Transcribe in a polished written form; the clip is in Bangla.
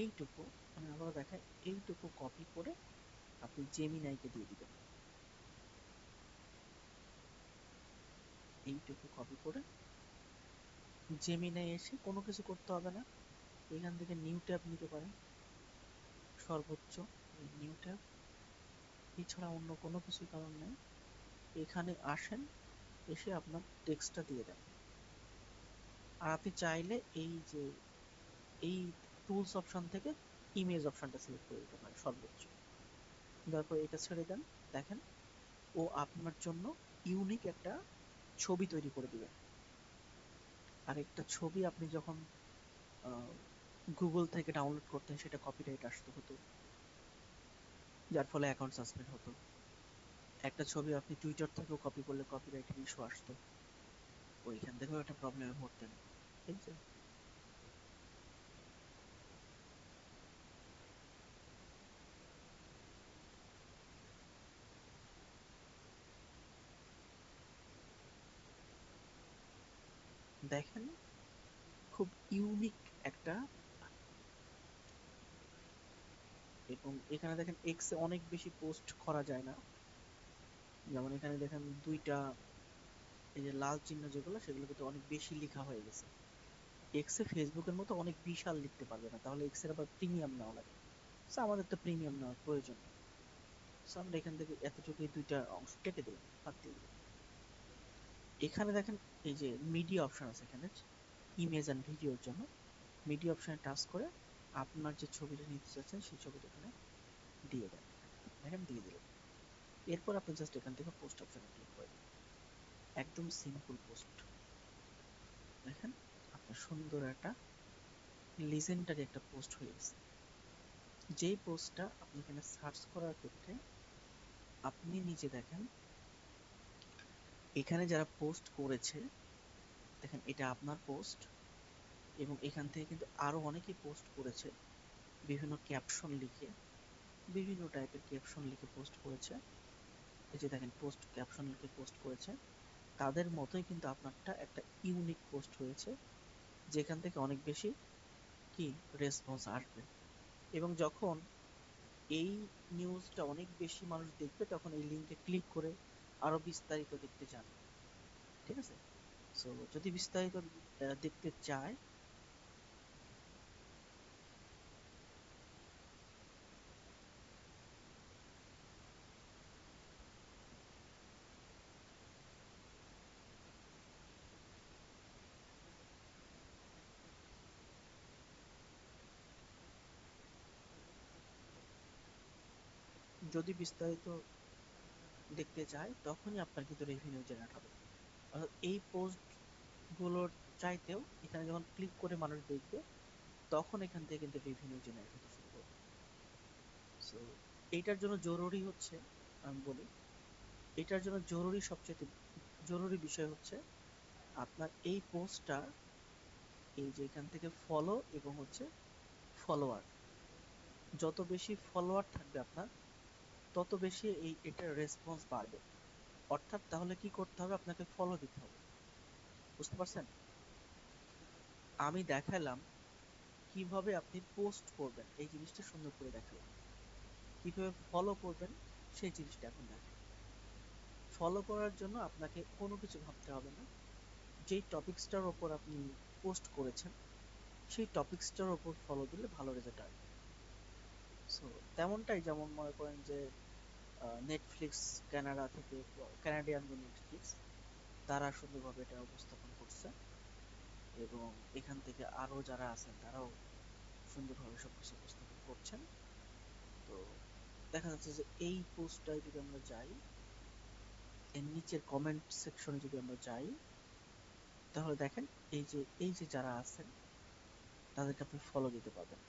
এইটুকু, আমি আবার দেখাই, এইটুকু কপি করে আপনি জেমিনাইকে দিয়ে দিবেন। এইটুকু কপি করে জেমিনাই এসে কোনো কিছু করতে হবে না, এখান থেকে নিউ ট্যাব নিতে পারেন সর্বোচ্চ, নিউ ট্যাব, এছাড়া অন্য কোনো কিছুর কারণ নেই। এখানে আসেন, এসে আপনার টেক্সটটা দিয়ে দেন। আর আপনি চাইলে এই যে এই টুলস অপশন থেকে ইমেজ অপশনটা সিলেক্ট করে দিতে পারেন সর্বোচ্চ। দেওয়ার পর এটা ছেড়ে দেন। দেখেন ও আপনার জন্য ইউনিক একটা ছবি তৈরি করে দিবে। আর একটা ছবি আপনি যখন গুগল থেকে ডাউনলোড করতেন সেটা কপিরাইট আসতে হতো, যার ফলে অ্যাকাউন্ট সাসপেন্ড হতো। একটা ছবি আপনি টুইটার থেকেও কপি করলে কপিরাইটের ইস্যু আসতো, ওইখান থেকেও একটা প্রবলেমে পড়তেন। ঠিক আছে, দেখেন খুব ইউনিক একটা। এবং এখানে দেখেন এক্স এ অনেক বেশি পোস্ট করা যায় না, যেমন এখানে দেখেন দুইটা এই যে লাল চিহ্ন যেগুলো সেগুলো কিন্তু অনেক বেশি লেখা হয়ে গেছে। এক্স এ ফেসবুকের মতো অনেক বিশাল লিখতে পারবে না, তাহলে এক্স এর আবার প্রিমিয়াম নেওয়া লাগে। So, আমাদের তো প্রিমিয়াম নেওয়ার প্রয়োজন নেই। So, আমরা এখান থেকে এতটুকু এই দুইটা অংশ কেটে দিলাম, বাদ দিয়ে দিলাম। এখানে দেখেন এই যে মিডিয়া অপশন আছে এখানে, ইমেজ এন্ড ভিডিওর জন্য মিডিয়া অপশনে টাচ করে আপনার যে ছবিটা নিতে চাচ্ছেন সেই ছবিটা এখানে দিয়ে দেন। দেখেন দিয়ে দিলেন। এরপর আপনি জাস্ট এখান থেকে পোস্ট অপশনে ক্লিক করে দিন। একদম সিম্পল পোস্ট। দেখেন আপনার সুন্দর একটা লিজেন্ডারি একটা পোস্ট হয়ে গেছে। যেই পোস্টটা আপনি এখানে সার্চ করার ক্ষেত্রে আপনি নিজে দেখেন এখানে যারা পোস্ট করেছে, দেখেন এটা আপনার পোস্ট, এবং এখান থেকে কিন্তু আরো অনেকেই পোস্ট করেছে বিভিন্ন ক্যাপশন লিখে, বিভিন্ন টাইপের ক্যাপশন লিখে পোস্ট করেছে। এই যে দেখেন পোস্ট ক্যাপশন লিখে পোস্ট করেছে, তাদের মতোই কিন্তু আপনারটা একটা ইউনিক পোস্ট হয়েছে, যেখান থেকে অনেক বেশি কি রেসপন্স আসবে। এবং যখন এই নিউজটা অনেক বেশি মানুষ দেখবে তখন এই লিঙ্কে ক্লিক করে আরো বিস্তারিত দেখতে চান। ঠিক আছে, সো যদি বিস্তারিত দেখতে চায়, যদি বিস্তারিত দেখতে চায় তখনই আপনার কিন্তু রেভিনিউ জেনারেট হবে। অর্থাৎ এই পোস্ট গুলোর চাইতেও এখানে যখন ক্লিক করে মানুষ দেখবে তখন এখান থেকে কিন্তু রেভিনিউ জেনারেট হতে শুরু করবে। সো এইটার জন্য জরুরি হচ্ছে, আমি বলি, এটার জন্য জরুরি সবচেয়ে জরুরি বিষয় হচ্ছে আপনার এই পোস্টটা, এই যে এখান থেকে ফলো এবং হচ্ছে ফলোয়ার, যত বেশি ফলোয়ার থাকবে আপনার তত বেশি এটার রেসপন্স বাড়বে। অর্থাৎ তাহলে কি করতে হবে, আপনাকে ফলো দিতে হবে। বুঝতে পারছেন? আমি দেখালাম কিভাবে আপনি পোস্ট করবেন, এই জিনিসটা সুন্দর করে দেখালাম। কিভাবে ফলো করবেন সেই জিনিসটা এখন দেখেন। ফলো করার জন্য আপনাকে কোনো কিছু ভাবতে হবে না, যেই টপিকসটার ওপর আপনি পোস্ট করেছেন সেই টপিকসটার ওপর ফলো দিলে ভালো রেজাল্ট আসবে। সো তেমনটাই, যেমন মনে করেন যে নেটফ্লিক্স কানাডা থেকে, কানাডিয়ান যে নেটফ্লিক্স, তারা সুন্দরভাবে এটা উপস্থাপন করছে, এবং এখান থেকে আরো যারা আছেন তারাও সুন্দরভাবে সবকিছু উপস্থাপন করছেন। তো দেখা যাচ্ছে যে এই পোস্টটায় যদি আমরা যাই, এর নিচের কমেন্ট সেকশনে যদি আমরা যাই, তাহলে দেখেন এই যে যারা আছেন তাদেরকে আপনি ফলো দিতে পারবেন।